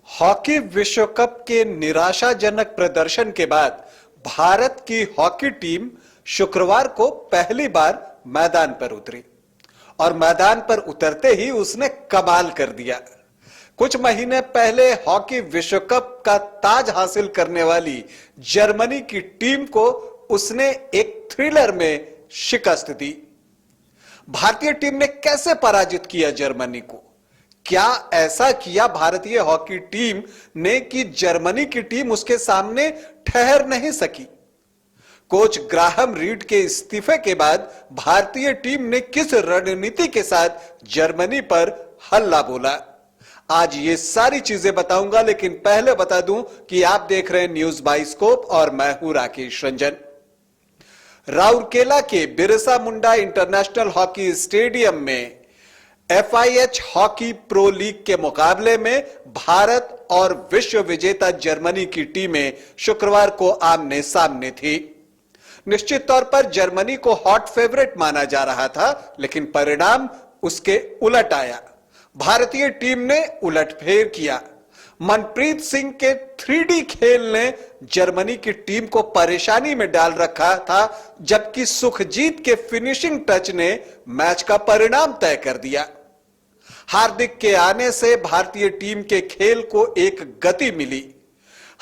Hockey विश्व cup के निराशाजनक प्रदर्शन के बाद भारत की हॉकी टीम शुक्रवार को पहली बार मैदान पर उतरी और मैदान पर उतरते ही उसने कमाल कर दिया। कुछ महीने पहले हॉकी विश्व कप का ताज हासिल करने वाली जर्मनी की टीम को उसने एक थ्रिलर में शिकस्त दी। भारतीय टीम ने कैसे पराजित किया जर्मनी को? क्या ऐसा किया भारतीय हॉकी टीम ने कि जर्मनी की टीम उसके सामने ठहर नहीं सकी? कोच ग्राहम रीड के इस्तीफे के बाद भारतीय टीम ने किस रणनीति के साथ जर्मनी पर हल्ला बोला? आज ये सारी चीजें बताऊंगा, लेकिन पहले बता दूं कि आप देख रहे हैं न्यूज बाइस्कोप और मैं हूं राकेश रंजन। राउरकेला के Birsa Munda international hockey stadium में FIH हॉकी प्रो लीग के मुकाबले में भारत और विश्व विजेता जर्मनी की टीमें शुक्रवार को आमने सामने थी। निश्चित तौर पर जर्मनी को हॉट फेवरेट माना जा रहा था, लेकिन परिणाम उसके उलट आया। भारतीय टीम ने उलटफेर किया। मनप्रीत सिंह के 3D खेल ने जर्मनी की टीम को परेशानी में डाल रखा था, जबकि सुखजीत के फिनिशिंग टच ने मैच का परिणाम तय कर दिया। हार्दिक के आने से भारतीय टीम के खेल को एक गति मिली।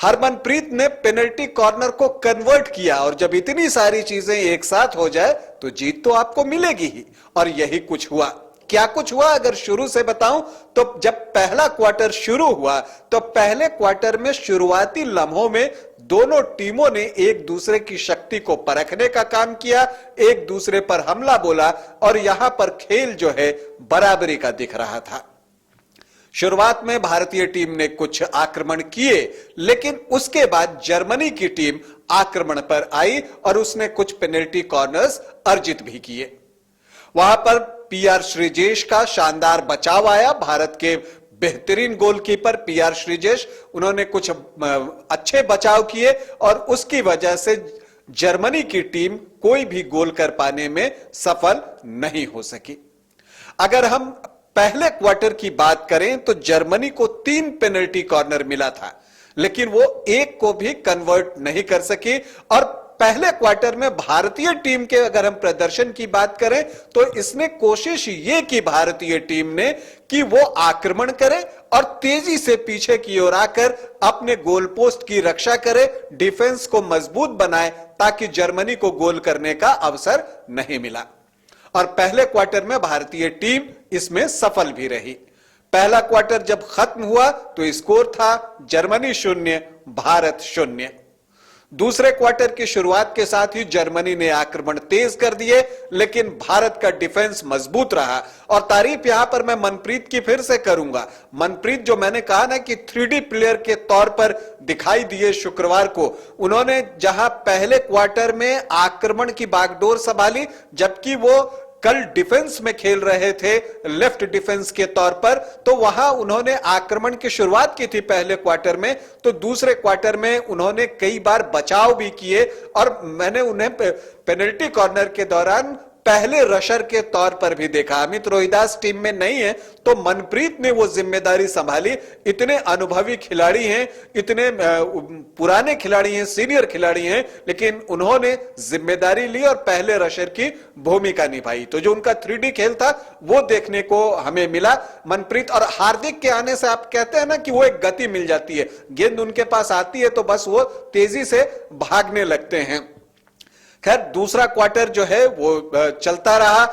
हरमनप्रीत ने पेनल्टी कॉर्नर को कन्वर्ट किया और जब इतनी सारी चीजें एक साथ हो जाए तो जीत तो आपको मिलेगी ही, और यही कुछ हुआ। क्या कुछ हुआ अगर शुरू से बताऊं तो जब पहला क्वार्टर शुरू हुआ तो पहले क्वार्टर में शुरुआती लम्हों में दोनों टीमों ने एक दूसरे की शक्ति को परखने का काम किया, एक दूसरे पर हमला बोला और यहां पर खेल जो है बराबरी का दिख रहा था। शुरुआत में भारतीय टीम ने कुछ आक्रमण किए, लेकिन उसके बाद जर्मनी की टीम आक्रमण पर आई और उसने कुछ पेनल्टी कॉर्नर्स अर्जित भी किए। वहां पर PR श्रीजेश का शानदार बचाव आया। भारत के बेहतरीन गोलकीपर PR श्रीजेश, उन्होंने कुछ अच्छे बचाव किए और उसकी वजह से जर्मनी की टीम कोई भी गोल कर पाने में सफल नहीं हो सकी। अगर हम पहले क्वार्टर की बात करें तो जर्मनी को 3 पेनल्टी कॉर्नर मिला था, लेकिन वो एक को भी कन्वर्ट नहीं कर सकी। और पहले क्वार्टर में भारतीय टीम के अगर हम प्रदर्शन की बात करें तो इसने कोशिश ये की भारतीय टीम ने कि वो आक्रमण करे और तेजी से पीछे की ओर आकर अपने गोल पोस्ट की रक्षा करे, डिफेंस को मजबूत बनाए ताकि जर्मनी को गोल करने का अवसर नहीं मिला। और पहले क्वार्टर में भारतीय टीम इसमें सफल भी रही। पहला क्वार्टर जब खत्म हुआ तो स्कोर था जर्मनी 0 भारत 0। दूसरे क्वार्टर की शुरुआत के साथ ही जर्मनी ने आक्रमण तेज कर दिए, लेकिन भारत का डिफेंस मजबूत रहा। और तारीफ यहां पर मैं मनप्रीत की फिर से करूंगा। मनप्रीत, जो मैंने कहा ना कि 3D प्लेयर के तौर पर दिखाई दिए शुक्रवार को, उन्होंने जहां पहले क्वार्टर में आक्रमण की बागडोर संभाली, जबकि वो कल डिफेंस में खेल रहे थे लेफ्ट डिफेंस के तौर पर, तो वहां उन्होंने आक्रमण की शुरुआत की थी पहले क्वार्टर में, तो दूसरे क्वार्टर में उन्होंने कई बार बचाव भी किए और मैंने उन्हें पेनल्टी कॉर्नर के दौरान पहले रशर के तौर पर भी देखा। अमित रोहिदास टीम में नहीं है तो मनप्रीत ने वो जिम्मेदारी संभाली। इतने अनुभवी खिलाड़ी हैं, इतने पुराने खिलाड़ी हैं, सीनियर खिलाड़ी हैं, लेकिन उन्होंने जिम्मेदारी ली और पहले रशर की भूमिका निभाई। तो जो उनका 3D खेल था वो देखने को हमें मिला। मनप्रीत और हार्दिक के आने से आप कहते हैं ना कि वो एक गति मिल जाती है, गेंद उनके पास आती है तो बस वो तेजी से भागने लगते हैं। खैर, दूसरा क्वार्टर जो है वो चलता रहा,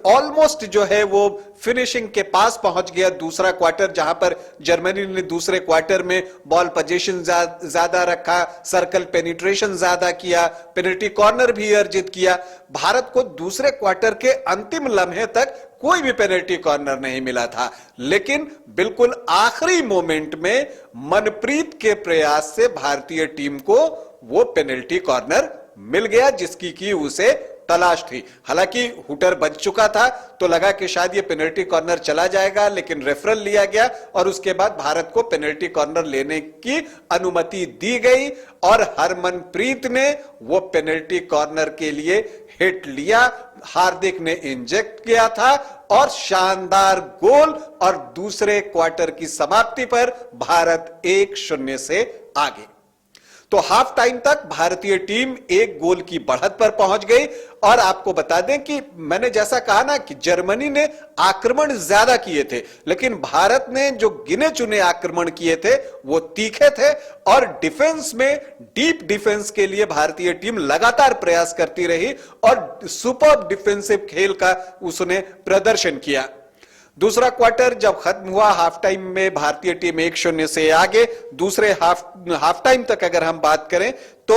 ऑलमोस्ट जो है वो फिनिशिंग के पास पहुंच गया दूसरा क्वार्टर, जहां पर जर्मनी ने दूसरे क्वार्टर में बॉल पोजीशन ज्यादा रखा, सर्कल पेनिट्रेशन ज्यादा किया, पेनल्टी कॉर्नर भी अर्जित किया। भारत को दूसरे क्वार्टर के अंतिम लम्हे तक कोई भी पेनल्टी कॉर्नर नहीं मिला था, लेकिन बिल्कुल आखिरी मोमेंट में मनप्रीत के प्रयास से भारतीय टीम को वो पेनल्टी कॉर्नर मिल गया, जिसकी की उसे तलाश थी। हालांकि हुटर बज चुका था तो लगा कि शायद ये पेनल्टी कॉर्नर चला जाएगा, लेकिन रेफरल लिया गया और उसके बाद भारत को पेनल्टी कॉर्नर लेने की अनुमति दी गई और हरमनप्रीत ने वो पेनल्टी कॉर्नर के लिए हिट लिया। हार्दिक ने इंजेक्ट किया था और शानदार गोल और दूसरे क्वार्टर की समाप्ति पर भारत 1-0 से आगे। तो हाफ टाइम तक भारतीय टीम एक गोल की बढ़त पर पहुंच गई और आपको बता दें कि मैंने जैसा कहा ना कि जर्मनी ने आक्रमण ज्यादा किए थे, लेकिन भारत ने जो गिने चुने आक्रमण किए थे वो तीखे थे और डिफेंस में डीप डिफेंस के लिए भारतीय टीम लगातार प्रयास करती रही और सुपर्ब डिफेंसिव खेल का उसने प्रदर्शन किया। दूसरा क्वार्टर जब खत्म हुआ, हाफ टाइम में भारतीय टीम 1-0 से आगे। दूसरे हाफ टाइम तक अगर हम बात करें तो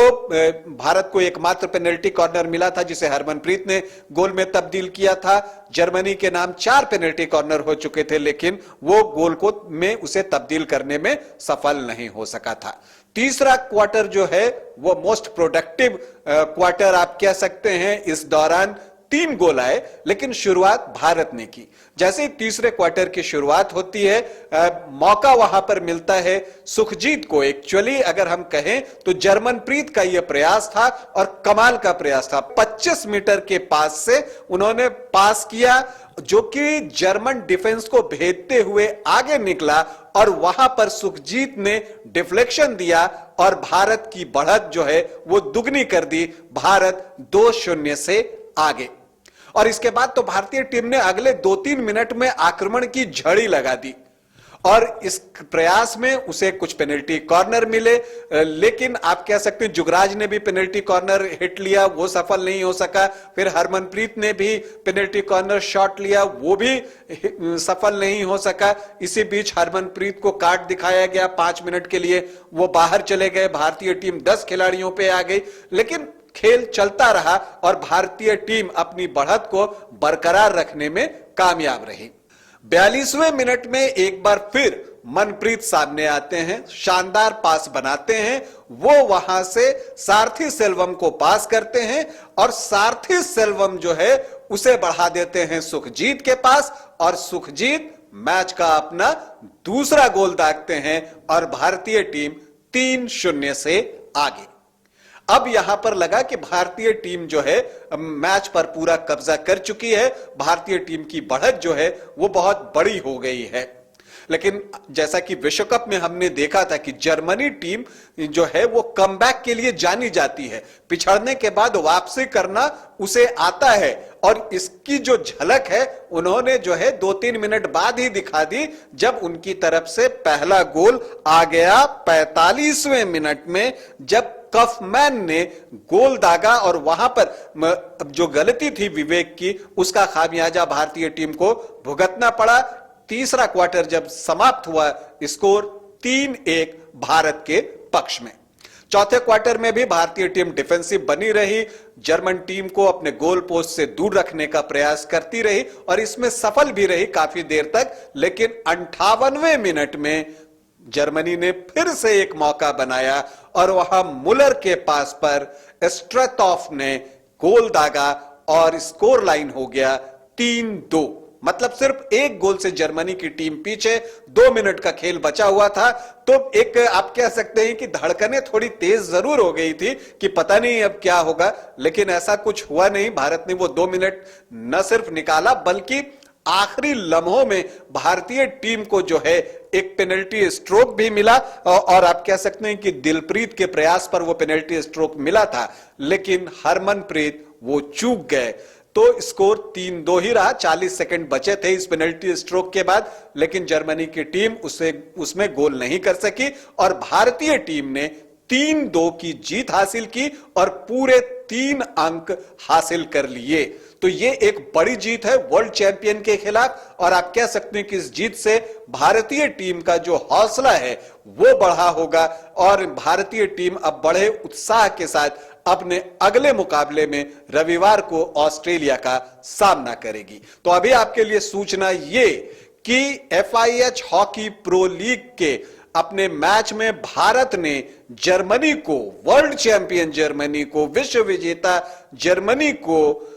भारत को एकमात्र पेनल्टी कॉर्नर मिला था जिसे हरमनप्रीत ने गोल में तब्दील किया था। जर्मनी के नाम 4 पेनल्टी कॉर्नर हो चुके थे, लेकिन वो गोल को में उसे तब्दील करने में सफल नहीं हो सका था। तीसरा क्वार्टर जो है वो मोस्ट प्रोडक्टिव क्वार्टर आप कह सकते हैं। इस दौरान 3 गोल आए, लेकिन शुरुआत भारत ने की। जैसे ही तीसरे क्वार्टर की शुरुआत होती है, मौका वहां पर मिलता है सुखजीत को। एक्चुअली अगर हम कहें तो जर्मनप्रीत का यह प्रयास था और कमाल का प्रयास था। 25 मीटर के पास से उन्होंने पास किया जो कि जर्मन डिफेंस को भेदते हुए आगे निकला और वहां पर सुखजीत ने डिफ्लेक्शन दिया और भारत की बढ़त जो है वो दुगनी कर दी। भारत 2-0 से आगे। और इसके बाद तो भारतीय टीम ने अगले 2-3 मिनट में आक्रमण की झड़ी लगा दी और इस प्रयास में उसे कुछ पेनल्टी कॉर्नर मिले, लेकिन आप कह सकते हैं जुगराज ने भी पेनल्टी कॉर्नर हिट लिया, वो सफल नहीं हो सका। फिर हरमनप्रीत ने भी पेनल्टी कॉर्नर शॉट लिया, वो भी सफल नहीं हो सका। इसी बीच हरमनप्रीत को काट दिखाया गया 5 मिनट के लिए, वो बाहर चले गए। भारतीय टीम 10 खिलाड़ियों पे आ गई, लेकिन खेल चलता रहा और भारतीय टीम अपनी बढ़त को बरकरार रखने में कामयाब रही। 42वें मिनट में एक बार फिर मनप्रीत सामने आते हैं, शानदार पास बनाते हैं। वो वहां से सारथी सेल्वम को पास करते हैं और सारथी सेल्वम जो है उसे बढ़ा देते हैं सुखजीत के पास और सुखजीत मैच का अपना दूसरा गोल दागते हैं और भारतीय टीम 3-0 से आगे। अब यहां पर लगा कि भारतीय टीम जो है मैच पर पूरा कब्जा कर चुकी है, भारतीय टीम की बढ़त जो है वो बहुत बड़ी हो गई है। लेकिन जैसा कि विश्व कप में हमने देखा था कि जर्मनी टीम जो है वो कमबैक के लिए जानी जाती है, पिछड़ने के बाद वापसी करना उसे आता है और इसकी जो झलक है उन्होंने जो है 2-3 मिनट बाद ही दिखा दी जब उनकी तरफ से पहला गोल आ गया 45वें मिनट में, जब कफमैन ने गोल दागा और वहां पर जो गलती थी विवेक की उसका खामियाजा भारतीय टीम को भुगतना पड़ा। तीसरा क्वार्टर जब समाप्त हुआ, स्कोर 3-1 भारत के पक्ष में। चौथे क्वार्टर में भी भारतीय टीम डिफेंसिव बनी रही, जर्मन टीम को अपने गोल पोस्ट से दूर रखने का प्रयास करती रही और इसमें सफल भी रही काफी देर तक। लेकिन 58वें मिनट में जर्मनी ने फिर से एक मौका बनाया और वहां मुलर के पास पर स्ट्रेटॉफ ने गोल दागा और स्कोर लाइन हो गया 3-2। मतलब सिर्फ एक गोल से जर्मनी की टीम पीछे, 2 मिनट का खेल बचा हुआ था। तो एक आप कह सकते हैं कि धड़कनें थोड़ी तेज जरूर हो गई थी कि पता नहीं अब क्या होगा, लेकिन ऐसा कुछ हुआ नहीं। भारत ने वो 2 मिनट न सिर्फ निकाला बल्कि आखिरी लम्हों में भारतीय टीम को जो है एक पेनल्टी स्ट्रोक भी मिला और आप कह सकते हैं कि दिलप्रीत के प्रयास पर वो पेनल्टी स्ट्रोक मिला था, लेकिन हरमनप्रीत वो चूक गए। तो स्कोर 3-2 ही रहा। 40 सेकंड बचे थे इस पेनल्टी स्ट्रोक के बाद, लेकिन जर्मनी की टीम उसमें गोल नहीं कर सकी और भारतीय टीम ने 3-2 की जीत हासिल की और पूरे 3 अंक हासिल कर लिए। तो ये एक बड़ी जीत है वर्ल्ड चैंपियन के खिलाफ और आप कह सकते हैं कि इस जीत से भारतीय टीम का जो हौसला है वो बढ़ा होगा और भारतीय टीम अब बड़े उत्साह के साथ अपने अगले मुकाबले में रविवार को ऑस्ट्रेलिया का सामना करेगी। तो अभी आपके लिए सूचना ये कि FIH हॉकी प्रो लीग के अपने मैच में भारत ने जर्मनी को, वर्ल्ड चैंपियन जर्मनी को, विश्व विजेता जर्मनी को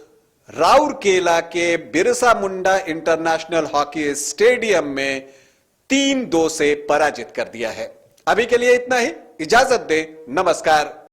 राउरकेला के Birsa Munda international hockey stadium में 3-2 से पराजित कर दिया है। अभी के लिए इतना ही, इजाजत दें, नमस्कार।